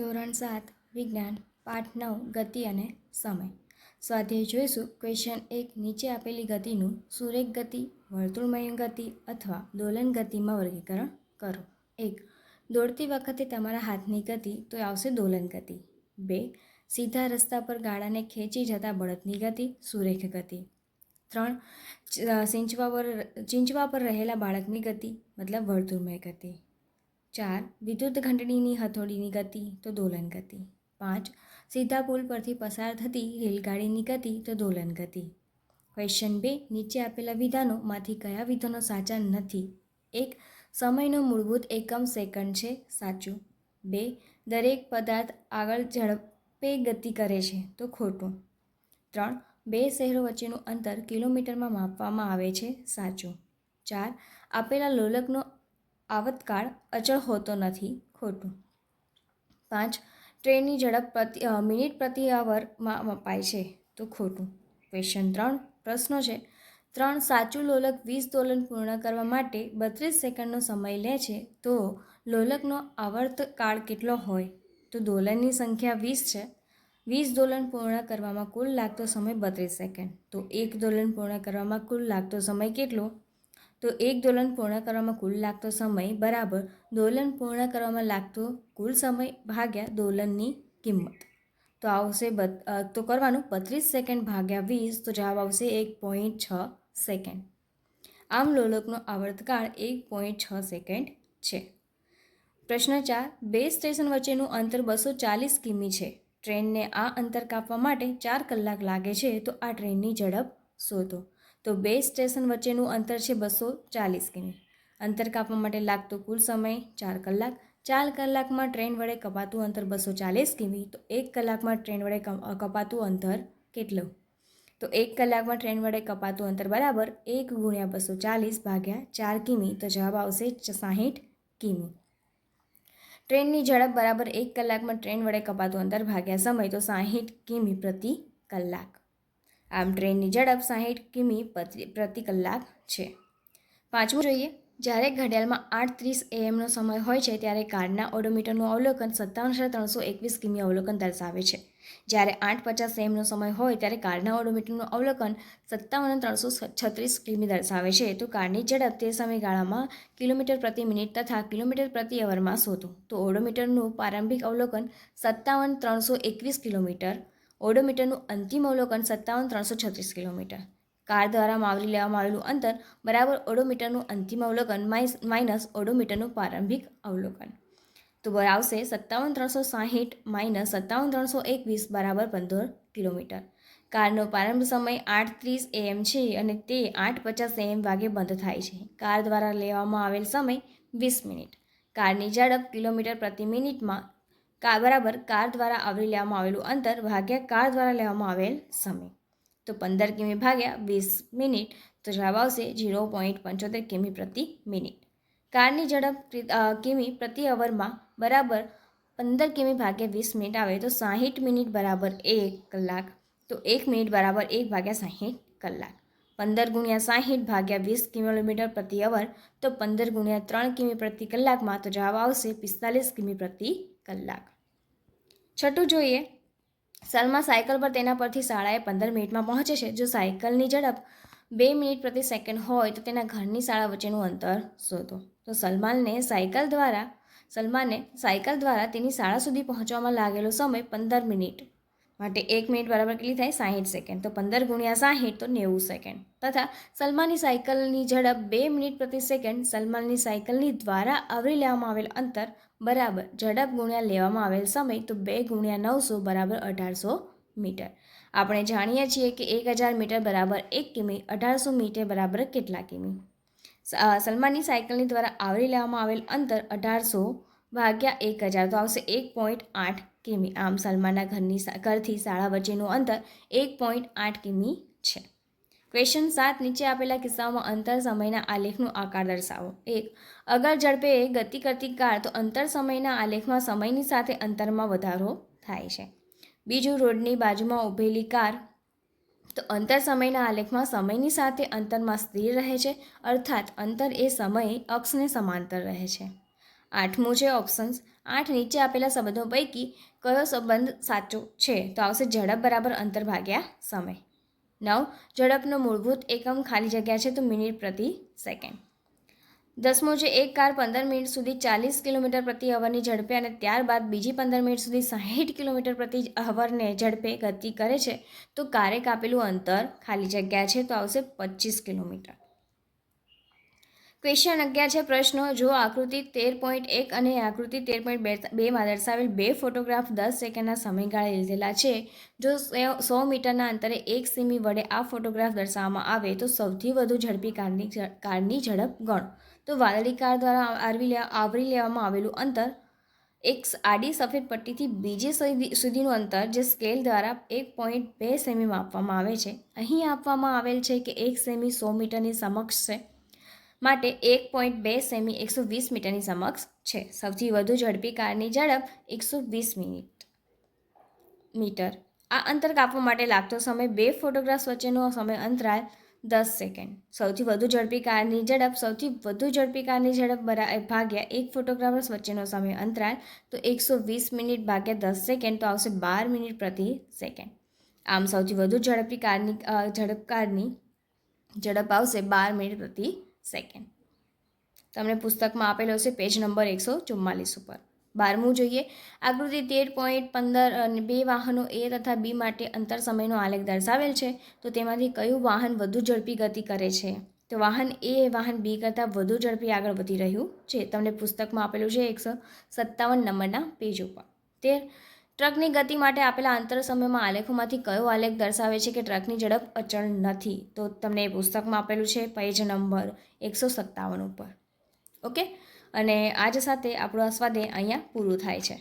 ધોરણ 7 વિજ્ઞાન પાઠ 9 ગતિ અને સમય. સ્વાધ્યાય જોઈશું. ક્વેશ્ચન 1 નીચે આપેલી ગતિનું સુરેખ ગતિ, વર્તુળમય ગતિ અથવા દોલન ગતિમાં વર્ગીકરણ કરો. 1. દોડતી વખતે તમારા હાથની ગતિ તો આવશે દોલન ગતિ. 2. સીધા રસ્તા પર ગાડાને ખેંચી જતા બળદની ગતિ સુરેખ ગતિ. 3. ચીંચવા પર રહેલા બાળકની ગતિ મતલબ વર્તુળમય ગતિ. 4. વિદ્યુત ઘંટડીની હથોડીની ગતિ તો દોલન ગતિ. 5. સીધા પુલ પરથી પસાર થતી રેલગાડીની ગતિ તો દોલન ગતિ. ક્વેશ્ચન 2 નીચે આપેલા વિધાનોમાંથી કયા વિધાનો સાચા નથી? 1. સમયનો મૂળભૂત એકમ સેકન્ડ છે, સાચું. 2. દરેક પદાર્થ આગળ ઝડપે ગતિ કરે છે, તો ખોટું. 3. બે શહેરો વચ્ચેનું અંતર કિલોમીટરમાં માપવામાં આવે છે, સાચું. 4. આપેલા લોલકનો આવતકાળ અચળ હોતો નથી, ખોટું. 5. ટ્રેનની ઝડપ મિનિટ પ્રતિ અવરમાં મપાય છે, તો ખોટું. ક્વેશ્ચન 3 પ્રશ્નો છે. 3. સાચું લોલક 20 દોલન પૂર્ણ કરવા માટે 32 સેકન્ડનો સમય લે છે, તો લોલકનો આવર્તકાળ કેટલો હોય? તો દોલનની સંખ્યા 20 છે. 20 દોલન પૂર્ણ કરવામાં કુલ લાગતો સમય 32 સેકન્ડ. તો 1 દોલન પૂર્ણ કરવામાં કુલ લાગતો સમય કેટલો? તો 1 દોલન પૂર્ણ કરવામાં કુલ લાગતો સમય બરાબર દોલન પૂર્ણ કરવામાં લાગતો કુલ સમય ભાગ્યા દોલનની કિંમત. તો આવશે તો કરવાનું 32 સેકન્ડ ભાગ્યા 20, તો જવાબ આવશે 1.6 સેકન્ડ. આમ લોલકનો આવર્તકાળ 1.6 સેકન્ડ છે. પ્રશ્ન 4. બે સ્ટેશન વચ્ચેનું અંતર 240 કિમી છે. ટ્રેનને આ અંતર કાપવા માટે 4 કલાક લાગે છે, તો આ ટ્રેનની ઝડપ શોધો. તો બે સ્ટેશન વચ્ચેનું અંતર છે 240 કિમી. અંતર કાપવા માટે લાગતો કુલ સમય 4 કલાક. 4 કલાકમાં ટ્રેન વડે કપાતું અંતર 240 કિમી. તો 1 કલાકમાં ટ્રેન વડે કપાતું અંતર કેટલું? તો 1 કલાકમાં ટ્રેન વડે કપાતું અંતર બરાબર 1 × 240 ભાગ્યા 4 કિમી. તો જવાબ આવશે 60 કિમી. ટ્રેનની ઝડપ બરાબર 1 કલાકમાં ટ્રેન વડે કપાતું અંતર ભાગ્યા સમય, તો 60 કિમી પ્રતિ કલાક. આમ ટ્રેનની ઝડપ 60 કિમી પ્રતિ કલાક છે. 5મું જોઈએ. જ્યારે ઘડિયાળમાં 8:30 AM સમય હોય છે, ત્યારે કારના ઓડોમીટરનું અવલોકન 57,321 કિમી અવલોકન દર્શાવે છે. જ્યારે 8:50 AM સમય હોય ત્યારે કારના ઓડોમીટરનું અવલોકન 57,336 કિમી દર્શાવે છે. તો કારની ઝડપ તે સમયગાળામાં કિલોમીટર પ્રતિ મિનિટ તથા કિલોમીટર પ્રતિ અવરમાં શોધો. તો ઓડોમીટરનું પ્રારંભિક અવલોકન 57,321 કિલોમીટર, ઓડોમીટરનું અંતિમ અવલોકન 57,336 કિલોમીટર. કાર દ્વારા આવરી લેવામાં આવેલું અંતર બરાબર ઓડોમીટરનું અંતિમ અવલોકન માઇનસ ઓડોમીટરનું પ્રારંભિક અવલોકન. તો આવશે 57,360 માઇનસ 57,321 બરાબર 15 કિલોમીટર. કારનો પ્રારંભ સમય 8:30 AM છે અને તે 8:50 AM વાગે બંધ થાય છે. કાર દ્વારા લેવામાં આવેલ સમય 20 મિનિટ. કારની ઝડપ કિલોમીટર પ્રતિ મિનિટમાં બરાબર કાર દ્વારા આવરી લેવામાં આવેલું અંતર ભાગ્યા કાર દ્વારા લેવામાં આવેલ સમય. તો 15 કિમી ભાગ્યા 20 મિનિટ, તો જવાબ આવશે 0.75 કિમી પ્રતિ મિનિટ. કારની ઝડપ કિમી પ્રતિ અવરમાં બરાબર 15 કિમી ભાગ્યા 20 મિનિટ આવે, તો 60 મિનિટ બરાબર 1 કલાક. તો 1 મિનિટ બરાબર 1/60 કલાક. 15 × 60 ભાગ્યા 20 કિલોમીટર પ્રતિ અવર, તો 15 × 3 કિમી પ્રતિ કલાકમાં, તો જવાબ આવશે 45 કિમી પ્રતિ કલાક. 6 જોઈએ. સલમા સાયકલ પર તેના પરથી શાળાએ 15 મિનિટમાં પહોંચે છે. જો સાયકલની ઝડપ 2 મિનિટ પ્રતિ સેકન્ડ હોય, તો તેના ઘરની શાળા વચ્ચેનું અંતર શોધો. તો સલમાને સાયકલ દ્વારા તેની શાળા સુધી પહોંચવામાં લાગેલો સમય 15 મિનિટ માટે 1 મિનિટ બરાબર કેટલી થાય? 60 સેકન્ડ. તો 15 × 60 તો 90 સેકન્ડ. તથા સલમાની સાયકલની ઝડપ 2 મિનિટ પ્રતિ સેકન્ડ. સલમાનની સાયકલની દ્વારા આવરી લેવામાં આવેલ અંતર બરાબર ઝડપ ગુણ્યા લેવામાં આવેલ સમય, તો 2 × 900 બરાબર 1800 મીટર. આપણે જાણીએ છીએ કે 1000 મીટર બરાબર 1 કિમી, 1800 મીટર બરાબર કેટલા કિમી? સલમાનની સાયકલની દ્વારા આવરી લેવામાં આવેલ અંતર 1800 ભાગ્યા 1000, તો આવશે 1.8 કિમી. આમ સલમાનના ઘરથી શાળા વચ્ચેનું અંતર 1.8 કિમી છે. ક્વેશ્ચન 7 નીચે આપેલા કિસ્સાઓમાં અંતર સમયના આલેખનો આકાર દર્શાવો. 1. અગર ઝડપે ગતિ કરતી કાર, તો અંતર સમયના આલેખમાં સમયની સાથે અંતરમાં વધારો થાય છે. બીજું, રોડની બાજુમાં ઊભેલી કાર, તો અંતર સમયના આલેખમાં સમયની સાથે અંતરમાં સ્થિર રહે છે, અર્થાત અંતર એ સમય અક્ષને સમાંતર રહે છે. 8મું છે ઓપ્શન્સ. 8 નીચે આપેલા સંબંધો પૈકી કયો સંબંધ સાચો છે? તો આવશે ઝડપ બરાબર અંતર ભાગ્યા સમય. 9. ઝડપનો મૂળભૂત એકમ ખાલી જગ્યા છે તો મિનિટ પ્રતિ સેકન્ડ. 10મો છે એક કાર 15 મિનિટ સુધી 40 કિલોમીટર પ્રતિ અવરની ઝડપે અને ત્યારબાદ બીજી 15 મિનિટ સુધી 60 કિલોમીટર પ્રતિ અવરને ઝડપે ગતિ કરે છે તો કારે કાપેલું અંતર ખાલી જગ્યા છે તો આવશે 25 કિલોમીટર. ક્વેશ્ચન 11 છે પ્રશ્ન, જો આકૃતિ 13.1 અને આકૃતિ 13.2માં દર્શાવેલ બે ફોટોગ્રાફ 10 સેકન્ડના સમયગાળે લીધેલા છે. જો 100 મીટરના અંતરે 1 સેમી વડે આ ફોટોગ્રાફ દર્શાવવામાં આવે તો સૌથી વધુ ઝડપી કારની ઝડપ ગણો. તો વાદળી કાર દ્વારા આવરી લેવામાં આવેલું અંતર, એક આડી સફેદ પટ્ટીથી બીજી સુધીનું અંતર જે સ્કેલ દ્વારા 1.2 સેમી માપવામાં આવે છે. અહીં આપવામાં આવેલ છે કે 1 સેમી 100 મીટરની સમકક્ષ છે, માટે 1.2 સેમી 120 મીટરની સમકક્ષ છે. સૌથી વધુ ઝડપી કારની ઝડપ 120 મીટર. આ અંતર કાપવા માટે લાગતો સમય બે ફોટોગ્રાફ્સ વચ્ચેનો સમય અંતરાલ 10 સેકન્ડ. સૌથી વધુ ઝડપી કારની ઝડપ ભાગ્યા એક ફોટોગ્રાફ્સ વચ્ચેનો સમય અંતરાલ, તો 120 મિનિટ ભાગ્યા 10 સેકન્ડ તો આવશે 12 મિનિટ પ્રતિ સેકન્ડ. આમ સૌથી વધુ ઝડપી કારની ઝડપ આવશે 12 મિનિટ પ્રતિ સેકન્ડ. તમને પુસ્તકમાં આપેલો છે પેજ નંબર 144 ઉપર. 12મું જોઈએ, આકૃતિ 13.15 બે વાહનો એ તથા બી માટે અંતર સમયનો આલેખ દર્શાવેલ છે તો તેમાંથી કયું વાહન વધુ ઝડપી ગતિ કરે છે? તો વાહન એ વાહન બી કરતાં વધુ ઝડપી આગળ વધી રહ્યું છે. તમને પુસ્તકમાં આપેલું છે 157 નંબરના પેજ ઉપર. 13. ટ્રકની ગતિ માટે આપેલા અંતર સમયમાં આલેખોમાંથી કયો આલેખ દર્શાવે છે કે ટ્રકની ઝડપ અચળ નથી? તો તમને પુસ્તકમાં આપેલું છે પેજ નંબર 157 ઉપર. ઓકે, અને આજ સાથે આપણું આ સ્વાધ્યાય અહીંયા પૂરું થાય છે.